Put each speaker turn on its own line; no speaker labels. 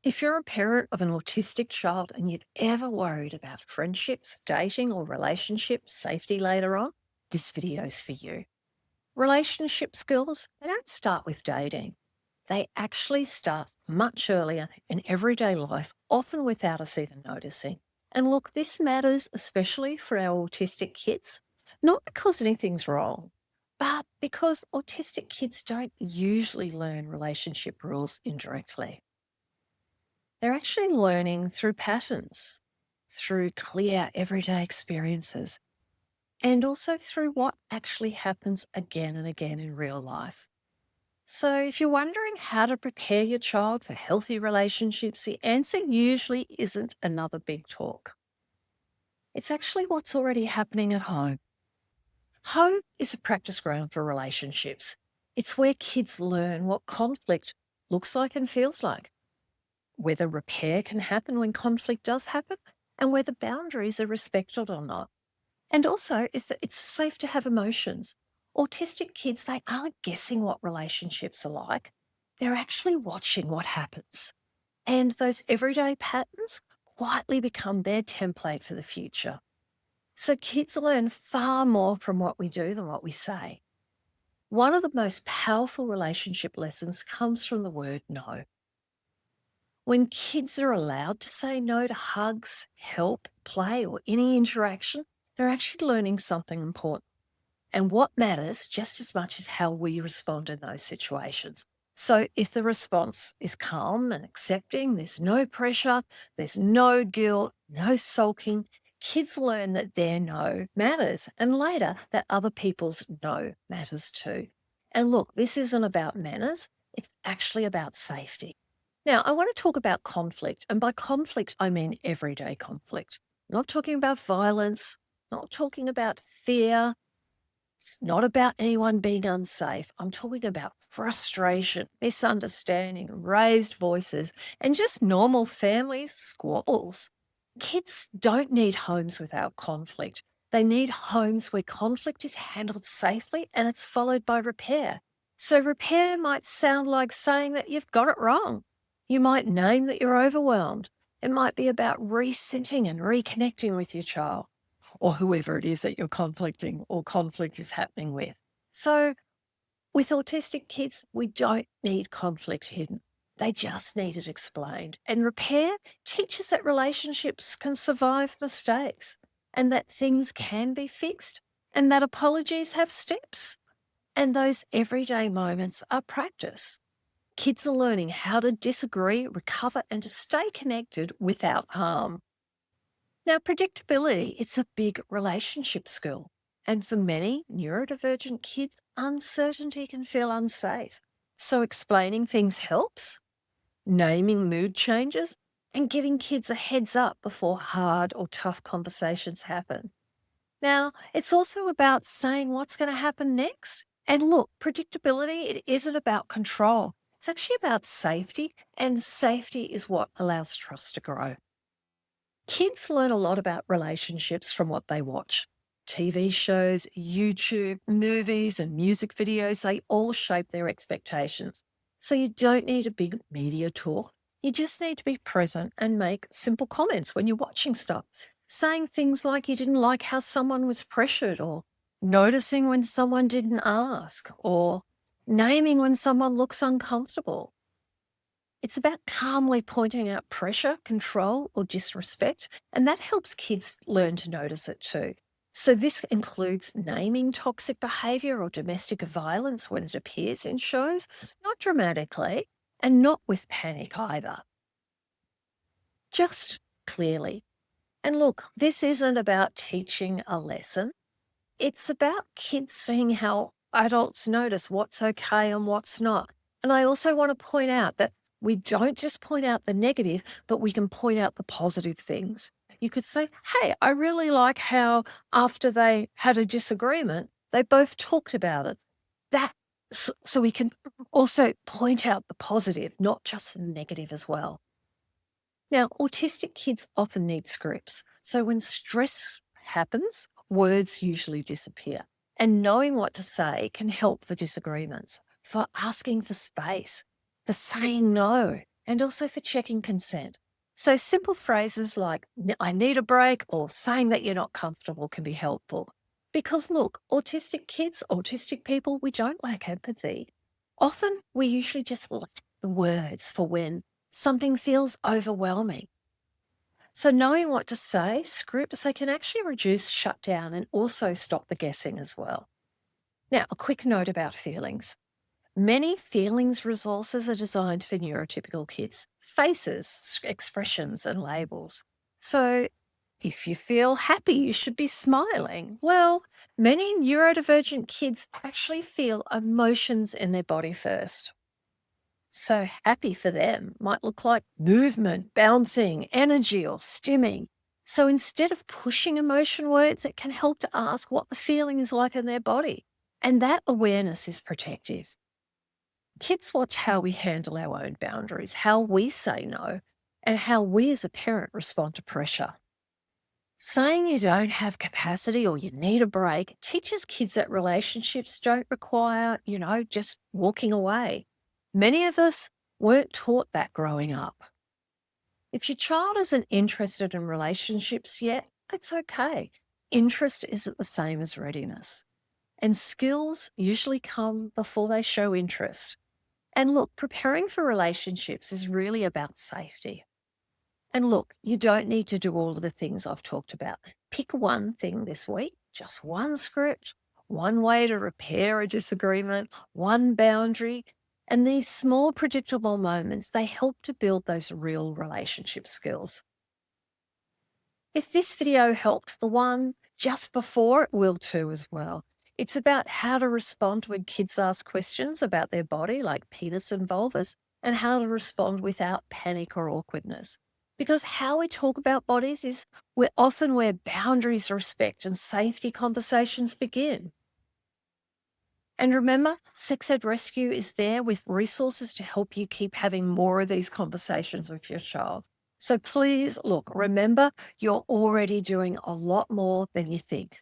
If you're a parent of an autistic child and you've ever worried about friendships, dating, or relationship safety later on, this video's for you. Relationship skills, they don't start with dating. They actually start much earlier in everyday life, often without us even noticing. And look, this matters especially for our autistic kids, not because anything's wrong, but because autistic kids don't usually learn relationship rules indirectly. They're actually learning through patterns, through clear everyday experiences, and also through what actually happens again and again in real life. So, if you're wondering how to prepare your child for healthy relationships, the answer usually isn't another big talk. It's actually what's already happening at home. Home is a practice ground for relationships. It's where kids learn what conflict looks like and feels like, whether repair can happen when conflict does happen, and whether boundaries are respected or not. And also, if it's safe to have emotions. Autistic kids, they aren't guessing what relationships are like. They're actually watching what happens. And those everyday patterns quietly become their template for the future. So kids learn far more from what we do than what we say. One of the most powerful relationship lessons comes from the word no. When kids are allowed to say no to hugs, help, play, or any interaction, they're actually learning something important. And what matters just as much is how we respond in those situations. So if the response is calm and accepting, there's no pressure, there's no guilt, no sulking, kids learn that their no matters. And later, that other people's no matters too. And look, this isn't about manners, it's actually about safety. Now, I want to talk about conflict. And by conflict, I mean everyday conflict. I'm not talking about violence, not talking about fear, it's not about anyone being unsafe. I'm talking about frustration, misunderstanding, raised voices, and just normal family squabbles. Kids don't need homes without conflict. They need homes where conflict is handled safely and it's followed by repair. So, repair might sound like saying that you've got it wrong. You might name that you're overwhelmed. It might be about resetting and reconnecting with your child or whoever it is that you're conflicting or conflict is happening with. So, with autistic kids, we don't need conflict hidden. They just need it explained. And repair teaches that relationships can survive mistakes and that things can be fixed and that apologies have steps. And those everyday moments are practice. Kids are learning how to disagree, recover, and to stay connected without harm. Now, predictability, it's a big relationship skill. And for many neurodivergent kids, uncertainty can feel unsafe. So explaining things helps, naming mood changes, and giving kids a heads up before hard or tough conversations happen. Now, it's also about saying what's going to happen next. And look, predictability, it isn't about control. It's actually about safety, and safety is what allows trust to grow. Kids learn a lot about relationships from what they watch. TV shows, YouTube, movies, and music videos, they all shape their expectations. So you don't need a big media tour. You just need to be present and make simple comments when you're watching stuff. Saying things like you didn't like how someone was pressured, or noticing when someone didn't ask, or naming when someone looks uncomfortable. It's about calmly pointing out pressure, control, or disrespect, and that helps kids learn to notice it too. So, this includes naming toxic behavior or domestic violence when it appears in shows, not dramatically and not with panic either, just clearly. And look, this isn't about teaching a lesson, it's about kids seeing how adults notice what's okay and what's not. And I also want to point out that we don't just point out the negative, but we can point out the positive things. You could say, hey, I really like how after they had a disagreement, they both talked about it. That so we can also point out the positive, not just the negative as well. Now, autistic kids often need scripts. So when stress happens, words usually disappear. And knowing what to say can help the disagreements, for asking for space, for saying no, and also for checking consent. So simple phrases like, I need a break, or saying that you're not comfortable can be helpful. Because look, autistic kids, autistic people, we don't lack empathy. Often we usually just lack the words for when something feels overwhelming. So knowing what to say, scripts, they can actually reduce shutdown and also stop the guessing as well. Now, a quick note about feelings. Many feelings resources are designed for neurotypical kids. Faces, expressions, and labels. So if you feel happy, you should be smiling. Well, many neurodivergent kids actually feel emotions in their body first. So happy for them might look like movement, bouncing, energy, or stimming. So instead of pushing emotion words, it can help to ask what the feeling is like in their body. And that awareness is protective. Kids watch how we handle our own boundaries, how we say no, and how we as a parent respond to pressure. Saying you don't have capacity or you need a break teaches kids that relationships don't require, just walking away. Many of us weren't taught that growing up. If your child isn't interested in relationships yet, it's okay. Interest isn't the same as readiness. And skills usually come before they show interest. And look, preparing for relationships is really about safety. And look, you don't need to do all of the things I've talked about. Pick one thing this week, just one script, one way to repair a disagreement, one boundary. And these small, predictable moments, they help to build those real relationship skills. If this video helped, the one just before it will too as well. It's about how to respond when kids ask questions about their body, like penis and vulvas, and how to respond without panic or awkwardness. Because how we talk about bodies is often where boundaries, respect, and safety conversations begin. And remember, Sex Ed Rescue is there with resources to help you keep having more of these conversations with your child. So please, look, remember, you're already doing a lot more than you think.